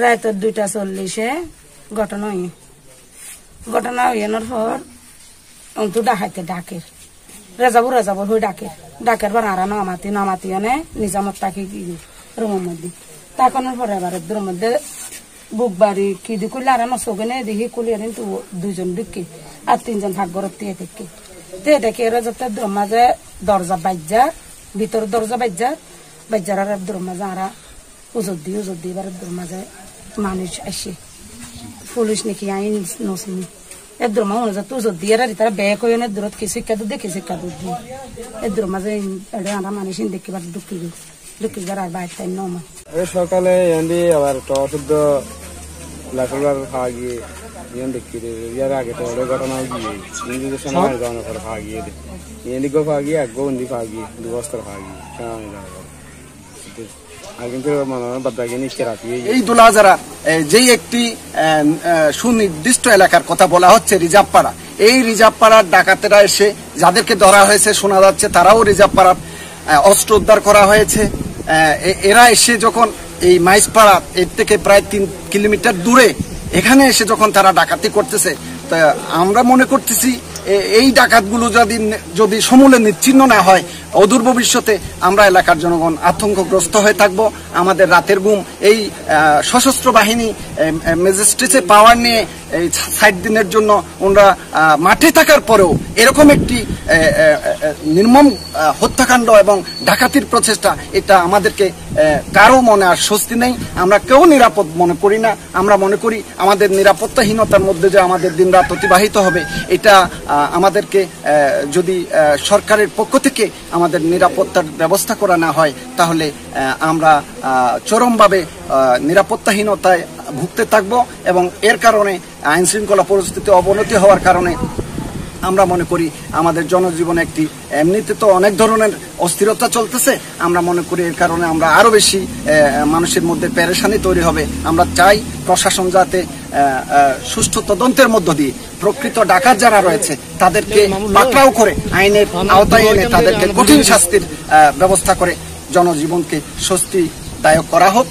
রাত 2:40 ঘটনা হইয়ানোর পর অন্তু ডাকাইতে ডাকের রেজাবর হয়ে ডাকের বার আরা নামাতি অনে নিজামত তাকে রুমের মধ্যে তাকানোর পরে এবার রুমের মধ্যে বুক বাড়ি কি দি করলে আর আমার চোখে দেখি কুলি আর কিন্তু 2জন ঢুকি আর 3জন ভাগ্যর তে দেখে এরা যাতে মাঝে দরজা বাজ্যার ভিতর দরজা বাজ্যার আর মাঝে আরা উজর দিয়ে এবার মাঝে মানুষ আসে পুলিশ নাকি আইন নসিনি এর মা মনে যাতে উজর দিয়ে তারা ব্যাগ হয়ে না দূরত কি শিক্ষা দুধ দেখে শিক্ষা দুধ দিয়ে এর মাঝে আরা মানুষ দেখিবার ঢুকিবার আর বাইর টাইম নমা সকালে এন্ডি আবার শুদ্ধ লাখবার খাওয়া গিয়ে ইয়ে দেখি ইয়ার আগে তো অনেক ঘটনা গিয়ে নিজেদের সময় যাওয়ার পর খাওয়া গিয়ে এন্ডিগো খাওয়া গিয়ে এক গন্ডি খাওয়া গিয়ে 2 বস্তার খাওয়া গিয়ে সময় যাওয়ার পর আর কিন্তু বাদবাকি নিচ্ছে রাখি এই দুলাজারা যেই একটি সুনির্দিষ্ট এলাকার কথা বলা হচ্ছে রিজার্ভ এই রিজার্ভ পাড়ার ডাকাতেরা এসে যাদেরকে ধরা হয়েছে শোনা যাচ্ছে তারাও রিজার্ভ পাড়ার অস্ত্র উদ্ধার করা হয়েছে এরা এসে যখন এই মাইজপাড়া এর থেকে প্রায় 3 কিলোমিটার দূরে এখানে এসে যখন তারা ডাকাতি করতেছে তা আমরা মনে করতেছি এই ডাকাতগুলো যদি সমূলে নিচ্ছিন্ন না হয় অদূর ভবিষ্যতে আমরা এলাকার জনগণ আতঙ্কগ্রস্ত হয়ে থাকব আমাদের রাতের ঘুম এই সশস্ত্র বাহিনী ম্যাজিস্ট্রেটে পাওয়ার নিয়ে এই 60 দিনের জন্য ওনারা মাঠে থাকার পরেও এরকম একটি নির্মম হত্যাকাণ্ড এবং ডাকাতির প্রচেষ্টা এটা আমাদেরকে কারো মনে আর স্বস্তি নেই আমরা কেউ নিরাপদ মনে করি না আমরা মনে করি আমাদের নিরাপত্তাহীনতার মধ্যে যে আমাদের দিনরাত অতিবাহিত হবে এটা আমাদেরকে যদি সরকারের পক্ষ থেকে আমাদের নিরাপত্তার ব্যবস্থা করা না হয় তাহলে আমরা চরমভাবে নিরাপত্তাহীনতায় ভুগতে থাকবো এবং এর কারণে আইন শৃঙ্খলা পরিস্থিতি অবনতি হওয়ার কারণে আমরা মনে করি আমাদের জনজীবনে একটি এমনিতে তো অনেক ধরনের অস্থিরতা চলতেছে আমরা মনে করি এর কারণে আমরা আরো বেশি মানুষের মধ্যে পেরেশানি তৈরি হবে আমরা চাই প্রশাসন যাতে সুষ্ঠু তদন্তের মধ্য দিয়ে প্রকৃত ডাকাত যারা রয়েছে তাদেরকে পাকড়াও করে আইনের আওতায় এনে তাদেরকে কঠিন শাস্তির ব্যবস্থা করে জনজীবনকে স্বস্তিদায়ক করা হোক।